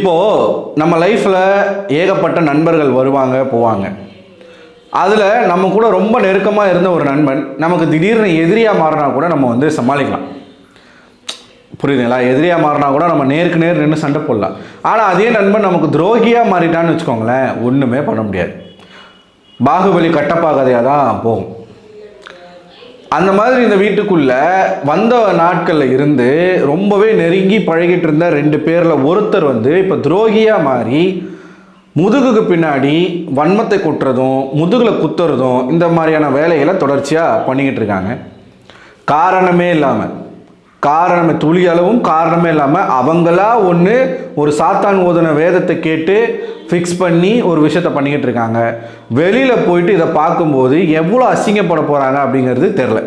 இப்போது நம்ம லைஃப்பில் ஏகப்பட்ட நண்பர்கள் வருவாங்க போவாங்க. அதில் நம்ம கூட ரொம்ப நெருக்கமாக இருந்த ஒரு நண்பன் நமக்கு திடீர்னு எதிரியாக மாறினா கூட நம்ம சமாளிக்கலாம். புரியுதுங்களா? எதிரியாக மாறினா கூட நம்ம நேருக்கு நேர் நின்று சண்டை போடலாம். ஆனால் அதே நண்பன் நமக்கு துரோகியாக மாறிட்டான்னு வச்சுக்கோங்களேன், ஒன்றுமே பண்ண முடியாது. பாகுபலி கட்டப்பா கதையாக தான் போகும். அந்த மாதிரி இந்த வீட்டுக்குள்ளே வந்த நாட்களில் இருந்து ரொம்பவே நெருங்கி பழகிட்டு இருந்த 2 பேரில் ஒருத்தர் இப்போ துரோகியாக மாறி முதுகுக்கு பின்னாடி வன்மத்தை கொட்டுறதும் முதுகில் குத்துறதும் இந்த மாதிரியான வேலைகளை தொடர்ச்சியாக பண்ணிக்கிட்டு இருக்காங்க. துளி அளவும் காரணமே இல்லாமல் அவங்களா ஒரு சாத்தான் ஓதுன வேதத்தை கேட்டு ஃபிக்ஸ் பண்ணி ஒரு விஷயத்தை பண்ணிக்கிட்டு இருக்காங்க. வெளியில் போயிட்டு இதை பார்க்கும்போது எவ்வளோ அசிங்கப்பட போகிறாங்க அப்படிங்கிறது தெரில.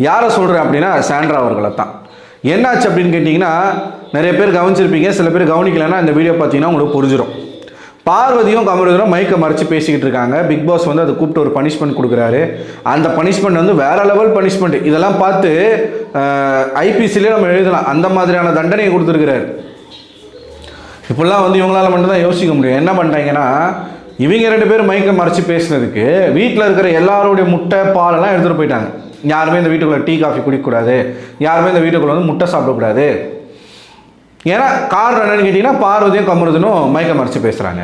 யாரை சொல்கிறேன் அப்படின்னா சாண்ட்ரா அவர்களை தான். என்னாச்சு அப்படின்னு கேட்டிங்கன்னா, நிறைய பேர் கவனிச்சிருப்பீங்க, சில பேர் கவனிக்கலைன்னா இந்த வீடியோ பார்த்தீங்கன்னா உங்களுக்கு புரிஞ்சிடும். பார்வதியும் கமருதனும் மைக்கை மறைச்சு பேசிக்கிட்டு இருக்காங்க. பிக் பாஸ் அதை கூப்பிட்டு ஒரு பனிஷ்மெண்ட் கொடுக்குறாரு. அந்த பனிஷ்மெண்ட் வேற லெவல் பனிஷ்மெண்ட். இதெல்லாம் பார்த்து ஐபிசிலே நம்ம எழுதலாம். அந்த மாதிரியான தண்டனையை கொடுத்துருக்கிறாரு. இப்படிலாம் இவங்களால மட்டும்தான் யோசிக்க முடியும். என்ன பண்ணிட்டாங்கன்னா, இவங்க 2 பேர் மைக்கை மறைச்சு பேசுனதுக்கு வீட்டில் இருக்கிற எல்லாருடைய முட்டை பாலெல்லாம் எடுத்துகிட்டு போயிட்டாங்க. யாருமே இந்த வீட்டுக்குள்ளே டீ காஃபி குடிக்கக்கூடாது, யாருமே இந்த வீட்டுக்குள்ளே முட்டை சாப்பிடக்கூடாது. ஏன்னா காரணம் என்னன்னு கேட்டிங்கன்னா, பார்வதியும் கமருதனும் மைக்கை மறைச்சு பேசுகிறாங்க.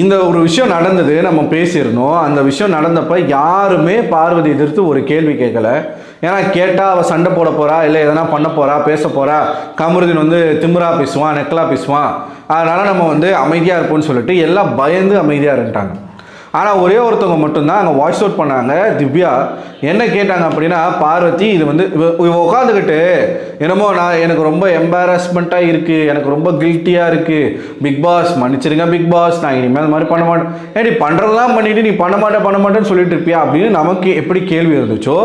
இந்த ஒரு விஷயம் நடந்தது, நம்ம பேசியிருந்தோம். அந்த விஷயம் நடந்தப்போ யாருமே பார்வதி எதிர்த்து ஒரு கேள்வி கேட்கல. ஏன்னா கேட்டால் அவள் சண்டை போட போகிறா, இல்லை எதனா பண்ண போகிறா, பேச போகிறா, கமருதன் திமிரா பேசுவான், நெக்கலா பேசுவான், அதனால் நம்ம அமைதியாக இருப்போம்னு சொல்லிட்டு எல்லாம் பயந்து அமைதியாக இருந்துட்டாங்க. ஆனால் ஒரே ஒருத்தவங்க மட்டும்தான் அங்கே வாய்ஸ் அவுட் பண்ணாங்க. திவ்யா என்ன கேட்டாங்க அப்படின்னா, பார்வதி இது உட்காந்துக்கிட்டு என்னமோ எனக்கு ரொம்ப எம்பாரஸ்மெண்ட்டாக இருக்குது, எனக்கு ரொம்ப கில்ட்டியாக இருக்குது, பிக் பாஸ் மன்னிச்சிருங்க பிக் பாஸ், நான் இனிமேல் அது மாதிரி பண்ண மாட்டேன். ஏடி பண்ணுறதெல்லாம் பண்ணிவிட்டு நீ பண்ண மாட்டேன்னு சொல்லிட்டு இருப்பியா அப்படின்னு நமக்கு எப்படி கேள்வி இருந்துச்சோ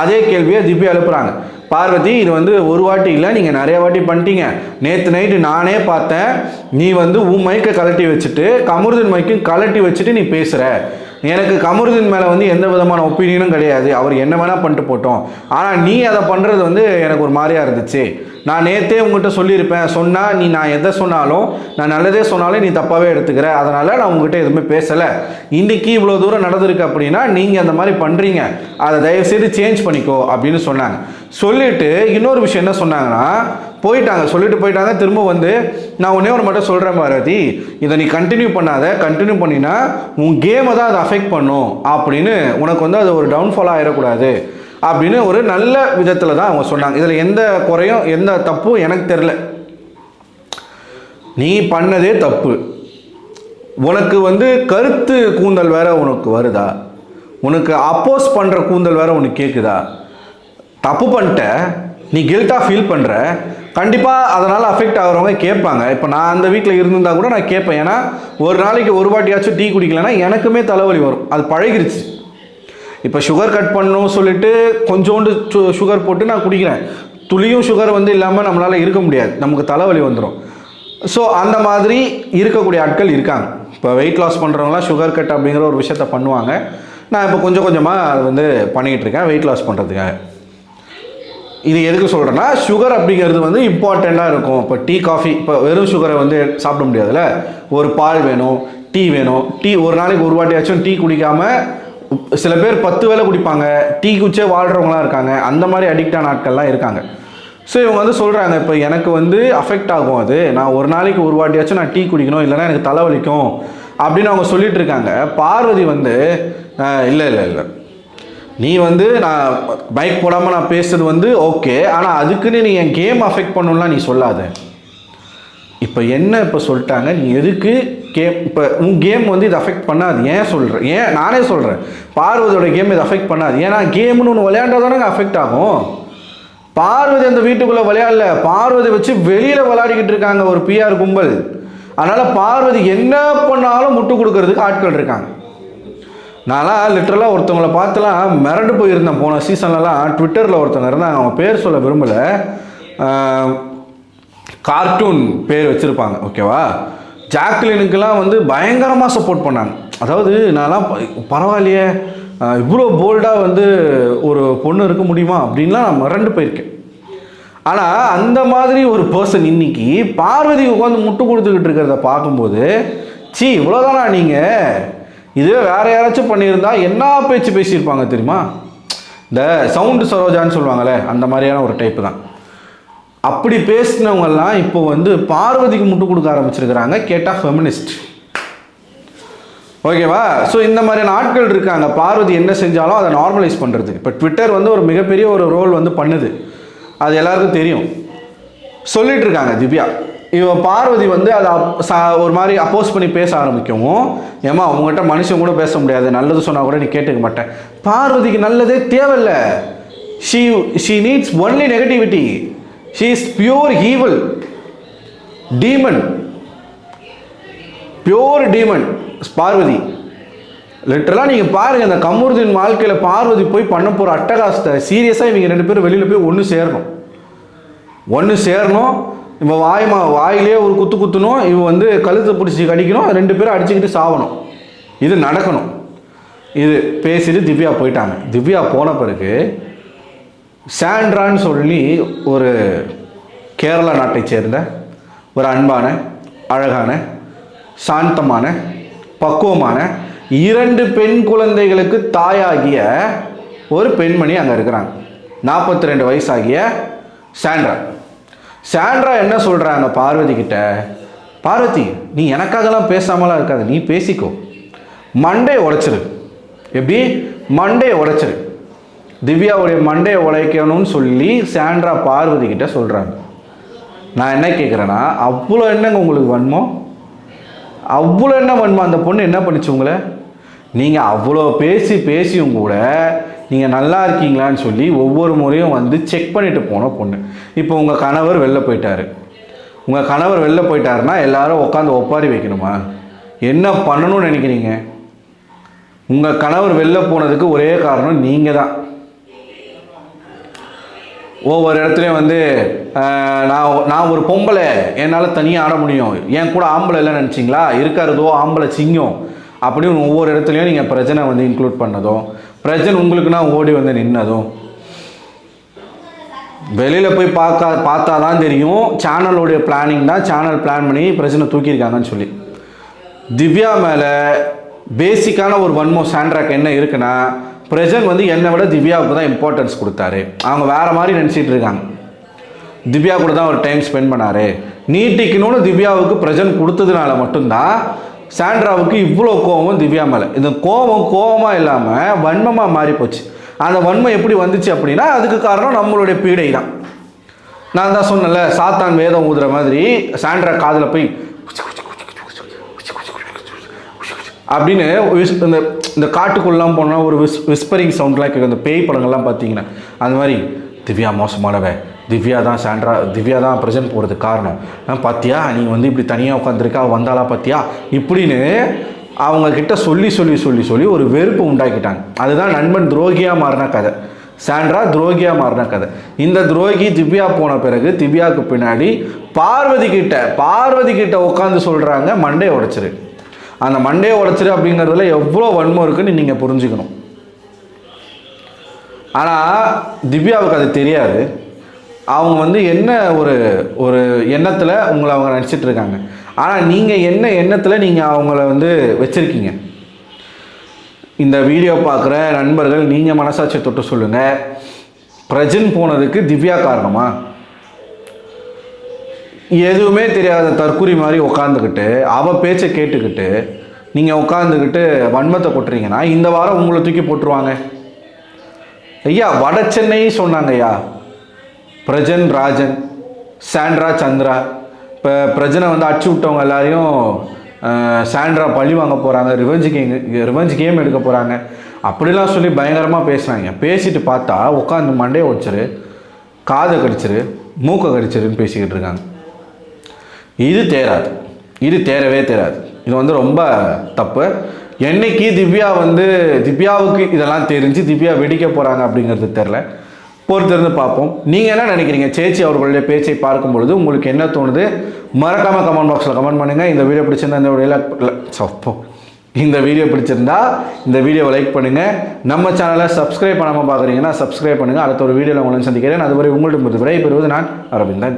அதே கேள்வியை திவ்யா எழுப்புறாங்க. பார்வதி இது ஒரு வாட்டி இல்லை, நீங்கள் நிறைய வாட்டி பண்ணிட்டீங்க. நேற்று நைட்டு நானே பார்த்தேன், நீ உன் மைக்கை கலட்டி வச்சுட்டு கமருதன் மைக்கும் கலட்டி வச்சுட்டு நீ பேசுகிற. எனக்கு கமருதன் மேலே எந்த விதமான ஒப்பீனியனும் கிடையாது, அவர் என்ன வேணால் பண்ணிட்டு போட்டோம். ஆனால் நீ அதை பண்ணுறது எனக்கு ஒரு மாதிரியாக இருந்துச்சு. நான் நேற்றே உங்கள்கிட்ட சொல்லியிருப்பேன், சொன்னால் நான் எதை சொன்னாலும், நான் நல்லதே சொன்னாலும் நீ தப்பாகவே எடுத்துக்கிற, அதனால் நான் உங்கள்கிட்ட எதுவுமே பேசலை. இன்றைக்கி இவ்வளோ தூரம் நடந்திருக்கு அப்படின்னா நீங்கள் அந்த மாதிரி பண்ணுறீங்க, அதை தயவுசெய்து சேஞ்ச் பண்ணிக்கோ அப்படின்னு சொன்னாங்க. சொல்லிவிட்டு இன்னொரு விஷயம் என்ன சொன்னாங்கன்னா, சொல்லிட்டு போயிட்டாங்க. திரும்ப நான் ஒன்றே ஒரு மட்டும் சொல்கிறேன் பார்வதி, இதை நீ கண்டினியூ பண்ணாத, கண்டினியூ பண்ணினா உன் கேமை தான் அதை அஃபெக்ட் பண்ணும் அப்படின்னு, உனக்கு அது ஒரு டவுன்ஃபால் ஆகிடக்கூடாது அப்படின்னு ஒரு நல்ல விதத்தில் தான் அவங்க சொன்னாங்க. இதில் எந்த குறையும் எந்த தப்பும் எனக்கு தெரில. நீ பண்ணதே தப்பு. உனக்கு கருத்து கூந்தல் வேற உனக்கு வருதா, உனக்கு அப்போஸ் பண்ணுற கூந்தல் வேற உனக்கு கேட்குதா? தப்பு பண்ணிட்ட, நீ கில்ட்டாக ஃபீல் பண்ணுற, கண்டிப்பாக அதனால் அஃபெக்ட் ஆகிறவங்க கேட்பாங்க. இப்போ நான் அந்த வீட்டில் இருந்திருந்தால் கூட நான் கேட்பேன். ஏன்னா ஒரு நாளைக்கு ஒரு வாட்டியாச்சும் டீ குடிக்கலைன்னா எனக்குமே தலைவலி வரும், அது பழகிருச்சு. இப்போ சுகர் கட் பண்ணணும் சொல்லிட்டு கொஞ்சோண்டு சுகர் போட்டு நான் குடிக்கிறேன். துளியும் சுகர் இல்லாமல் நம்மளால் இருக்க முடியாது, நமக்கு தலைவலி வந்துடும். ஸோ அந்த மாதிரி இருக்கக்கூடிய ஆட்கள் இருக்காங்க. இப்போ வெயிட் லாஸ் பண்ணுறவங்களாம் சுகர் கட் அப்படிங்கிற ஒரு விஷயத்த பண்ணுவாங்க. நான் இப்போ கொஞ்சம் கொஞ்சமாக அது பண்ணிக்கிட்டு இருக்கேன் வெயிட் லாஸ் பண்ணுறதுக்காக. இது எதுக்கு சொல்கிறேன்னா, சுகர் அப்படிங்கிறது இம்பார்ட்டண்ட்டாக இருக்கும். இப்போ டீ காஃபி, இப்போ வெறும் சுகரை சாப்பிட முடியாதுல்ல, ஒரு பால் வேணும், டீ வேணும். டீ ஒரு நாளைக்கு ஒரு வாட்டியாச்சும் டீ குடிக்காமல் சில பேர் 10 வேளை குடிப்பாங்க, டீ குடிச்சே வாழ்கிறவங்களாம் இருக்காங்க. அந்த மாதிரி அடிக்டான ஆட்கள்லாம் இருக்காங்க. ஸோ இவங்க சொல்கிறாங்க, இப்போ எனக்கு அஃபெக்ட் ஆகும், அது நான் ஒரு நாளைக்கு ஒரு வாட்டியாச்சும் நான் டீ குடிக்கணும், இல்லைனா எனக்கு தலைவலிக்கும் அப்படின்னு அவங்க சொல்லிட்டு இருக்காங்க. பார்வதி இல்லை இல்லை இல்லை, நீ நான் பைக் போடாமல் நான் பேசுறது ஓகே, ஆனால் அதுக்குன்னு நீ என் கேம் அஃபெக்ட் பண்ணணும்லாம் நீ சொல்லாத. இப்போ என்ன இப்போ சொல்லிட்டாங்க, நீ எதுக்கு கேம், இப்போ உன் கேம் இது அஃபெக்ட் பண்ணாது. ஏன் சொல்கிறேன், நானே சொல்கிறேன், பார்வதியோட கேம் இது அஃபெக்ட் பண்ணாது. ஏன்னா கேம்னு ஒன்று விளையாண்டா தானே அஃபெக்ட் ஆகும். பார்வதி அந்த வீட்டுக்குள்ளே விளையாடல, பார்வதி வச்சு வெளியில் விளையாடிக்கிட்டு இருக்காங்க ஒரு பிஆர் கும்பல். அதனால் பார்வதி என்ன பண்ணாலும் முட்டு கொடுக்கறதுக்கு ஆட்கள் இருக்காங்க. நான்லாம் லிட்டரலாக ஒருத்தவங்களை பார்த்துலாம் மிரண்டு போயிருந்தேன். போன சீசன்லலாம் ட்விட்டரில் ஒருத்தவங்க இருந்தாங்க, அவங்க பேர் சொல்ல விரும்பலை, கார்ட்டூன் பேர் வச்சுருப்பாங்க, ஓகேவா? ஜாக்லினுக்கெல்லாம் பயங்கரமாக சப்போர்ட் பண்ணாங்க. அதாவது நான்லாம் பரவாயில்லையே, இவ்வளோ போல்டாக ஒரு பொண்ணு இருக்க முடியுமா அப்படின்லாம் நான் மிரண்டு போயிருக்கேன். ஆனால் அந்த மாதிரி ஒரு பர்சன் இன்னைக்கு பார்வதி உட்காந்து முட்டு கொடுத்துக்கிட்டு இருக்கிறத பார்க்கும்போது இவ்வளோதானா நீங்கள், இதுவே வேற யாராச்சும் பண்ணியிருந்தா என்ன பேச்சு பேசியிருப்பாங்க தெரியுமா? இந்த சவுண்டு சரோஜான்னு சொல்லுவாங்களே, அந்த மாதிரியான ஒரு டைப்பு தான். அப்படி பேசினவங்கெல்லாம் இப்போ வந்து பார்வதிக்கு முட்டு கொடுக்க ஆரம்பிச்சிருக்கிறாங்க. கேட்டால் ஃபெமினிஸ்ட். ஓகேவா? ஸோ இந்த மாதிரியான ஆட்கள் இருக்காங்க. பார்வதி என்ன செஞ்சாலும் அதை நார்மலைஸ் பண்ணுறது. இப்போ ட்விட்டர் வந்து ஒரு மிகப்பெரிய ஒரு ரோல் வந்து பண்ணுது, அது எல்லாருக்கும் தெரியும். சொல்லிட்டு இருக்காங்க திவ்யா, இவன் பார்வதி வந்து அதை ஒரு மாதிரி அப்போஸ் பண்ணி பேச ஆரம்பிக்கவும், ஏமா அவங்ககிட்ட மனுஷன் கூட பேச முடியாது, நல்லது சொன்னால் கூட நீ கேட்டுக்க மாட்டேன். பார்வதிக்கு நல்லதே தேவையில்லை. She needs only negativity. She is pure evil demon, pure demon Parvati. லிட்டரலாக நீங்கள் பாருங்கள், இந்த கமருதீன் வாழ்க்கையில் பார்வதி போய் பண்ண போகிற அட்டகாசத்தை சீரியஸாக இவங்க 2 பேரும் வெளியில் போய் ஒன்று சேரணும். இப்போ வாயிலே ஒரு குத்தணும், இவன் வந்து கழுத்தை பிடிச்சி கடிக்கணும், 2 பேரும் அடிச்சுக்கிட்டு சாவணும். இது நடக்கணும். இது பேசிட்டு திவ்யா போயிட்டாங்க. திவ்யா போன பிறகு சாண்ட்ரான்னு சொல்லி ஒரு கேரளா நாட்டை சேர்ந்த ஒரு அன்பான, அழகான, சாந்தமான, பக்குவமான 2 பெண் குழந்தைகளுக்கு தாயாகிய ஒரு பெண்மணி அங்கே இருக்கிறாங்க. 42 வயசாகிய சாண்ட்ரா என்ன சொல்கிறாங்க பார்வதி கிட்ட, பார்வதி நீ எனக்காகலாம் பேசாமலாம் இருக்காது, நீ பேசிக்கோ, மண்டையை உடைச்சிரு. எப்படி? மண்டையை உடைச்சிரு. திவ்யாவுடைய மண்டையை உடைக்கணும்னு சொல்லி சாண்ட்ரா பார்வதி கிட்ட சொல்கிறாங்க. நான் என்ன கேட்குறேன்னா, அவ்வளோ என்னங்க உங்களுக்கு வன்மம்? அவ்வளோ என்ன வன்மம்? அந்த பொண்ணு என்ன பண்ணிச்சு உங்களை? நீங்கள் அவ்வளோ பேசியும் கூட நீங்கள் நல்லா இருக்கீங்களான்னு சொல்லி ஒவ்வொரு முறையும் வந்து செக் பண்ணிட்டு போன பொண்ணு. இப்போ உங்கள் கணவர் வெளில போயிட்டாரு. உங்கள் கணவர் வெளில போயிட்டாருன்னா எல்லாரும் உட்காந்து ஒப்பாரி வைக்கணுமா? என்ன பண்ணணும்னு நினைக்கிறீங்க? உங்கள் கணவர் வெளில போனதுக்கு ஒரே காரணம் நீங்கள் தான். ஒவ்வொரு இடத்துலையும் வந்து நான் ஒரு பொம்பளை, என்னால் தனியாக ஆட முடியும், என் கூட ஆம்பளை இல்லை நினச்சிங்களா, இருக்கிறதோ ஆம்பளை சிங்கம் அப்படின்னு ஒவ்வொரு இடத்துலையும் நீங்கள் பிரச்சனை வந்து இன்க்ளூட் பண்ணதும், பிரச்சனை உங்களுக்குன்னா ஓடி வந்து நின்னதும், வெளியில் போய் பார்த்தா தான் தெரியும் சேனலோடைய பிளானிங் தான். சேனல் பிளான் பண்ணி பிரச்சனை தூக்கியிருக்காங்கன்னு சொல்லி. திவ்யா மேலே பேசிக்கான ஒரு வன்மம் சாண்ட்ராக்கு என்ன இருக்குன்னா, பிரஜன் வந்து என்னை விட திவ்யாவுக்கு தான் இம்பார்ட்டன்ஸ் கொடுத்தாரு, அவங்க வேறு மாதிரி நினச்சிட்டு இருக்காங்க. திவ்யா கூட தான் ஒரு டைம் ஸ்பெண்ட் பண்ணார், நீட்டிக்கணும்னு திவ்யாவுக்கு பிரஜன் கொடுத்ததுனால மட்டும்தான் சாண்ட்ராவுக்கு இவ்வளோ கோபம் திவ்யா மேலே. இந்த கோபமாக இல்லாமல் வன்மமாக மாறி போச்சு. அந்த வன்மம் எப்படி வந்துச்சு அப்படின்னா, அதுக்கு காரணம் நம்மளுடைய பீடை தான். நான் தான் சொன்னல, சாத்தான் வேதம் ஊதுற மாதிரி சாண்ட்ரா காதில் போய் அப்படின்னு இந்த காட்டுக்குள்ளெலாம் போனால் ஒரு விஸ்பரிங் சவுண்ட்லாம் கேட்கும். இந்த பேய் படங்கள்லாம் பார்த்தீங்கன்னா அந்த மாதிரி, திவ்யா மோசமானவ, திவ்யா தான் ப்ரெசென்ட் போகிறதுக்கு காரணம், பார்த்தியா நீ வந்து இப்படி தனியாக உட்காந்துருக்கா, வந்தாலா பார்த்தியா, இப்படின்னு அவங்கக்கிட்ட சொல்லி ஒரு வெறுப்பு உண்டாக்கிட்டாங்க. அதுதான் நண்பன் துரோகியாக மாறின கதை, சாண்ட்ரா துரோகியாக மாறின கதை. இந்த துரோகி திவ்யா போன பிறகு திவ்யாவுக்கு பின்னாடி பார்வதி கிட்ட உட்காந்து சொல்கிறாங்க, மண்டையை உடைச்சிரு. அந்த மண்டையை உடைச்சிரு அப்படிங்கிறதுல எவ்வளோ வன்மம் இருக்குன்னு நீங்கள் புரிஞ்சுக்கணும். ஆனால் திவ்யாவுக்கு அது தெரியாது. அவங்க வந்து என்ன ஒரு எண்ணத்தில் உங்களை அவங்க நினச்சிட்டு இருக்காங்க. ஆனால் நீங்கள் என்ன எண்ணத்தில் நீங்கள் அவங்கள வந்து வச்சுருக்கீங்க? இந்த வீடியோ பார்க்குற நண்பர்கள் நீங்கள் மனசாட்சி தொட்டு சொல்லுங்கள், பிரஜன் போனதுக்கு திவ்யா காரணமா? எதுவுமே தெரியாத தற்குறி மாதிரி உட்காந்துக்கிட்டு அவள் பேச்சை கேட்டுக்கிட்டு நீங்கள் உட்காந்துக்கிட்டு வன்மத்தை கொட்டுறீங்கன்னா இந்த வாரம் உங்களை தூக்கி போட்டுருவாங்க. ஐயா வட சென்னை சொன்னாங்க ஐயா, பிரஜன் ராஜன், சாண்ட்ரா சந்திரா. இப்போ பிரஜனை வந்து அடிச்சு விட்டவங்க எல்லாரையும் சாண்ட்ரா பழி வாங்க போகிறாங்க, ரிவெஞ்ச் கேம் எடுக்க போகிறாங்க அப்படிலாம் சொல்லி பயங்கரமாக பேசுகிறாங்க. பேசிட்டு பார்த்தா உட்காந்து மண்டையை உடைச்சிரு, காதை கடிச்சிரு, மூக்கை கடிச்சிருன்னு பேசிக்கிட்டு இருக்காங்க. இது தேரவே தேராது. இது வந்து ரொம்ப தப்பு. என்னைக்கு திவ்யாவுக்கு இதெல்லாம் தெரிஞ்சு திவ்யா வெடிக்க போகிறாங்க அப்படிங்கிறது தெரில, பொறுத்திருந்து பார்ப்போம். நீங்கள் என்ன நினைக்கிறீங்க? சேச்சி அவர்களுடைய பேச்சை பார்க்கும் பொழுது உங்களுக்கு என்ன தோணுது? மறக்காமல் கமெண்ட் பாக்ஸில் கமெண்ட் பண்ணுங்கள். இந்த வீடியோ பிடிச்சிருந்தா இந்த வீடியோவில் இந்த வீடியோ பிடிச்சிருந்தா இந்த வீடியோவை லைக் பண்ணுங்கள். நம்ம சேனலை சப்ஸ்கிரைப் பண்ணாமல் பார்க்குறீங்கன்னா சப்ஸ்கிரைப் பண்ணுங்கள். அடுத்த ஒரு வீடியோவில் உங்களை சந்திக்கிறேன். அதுவரை உங்கள்கிட்ட விடைபெறுவது நான் அரவிந்தன்.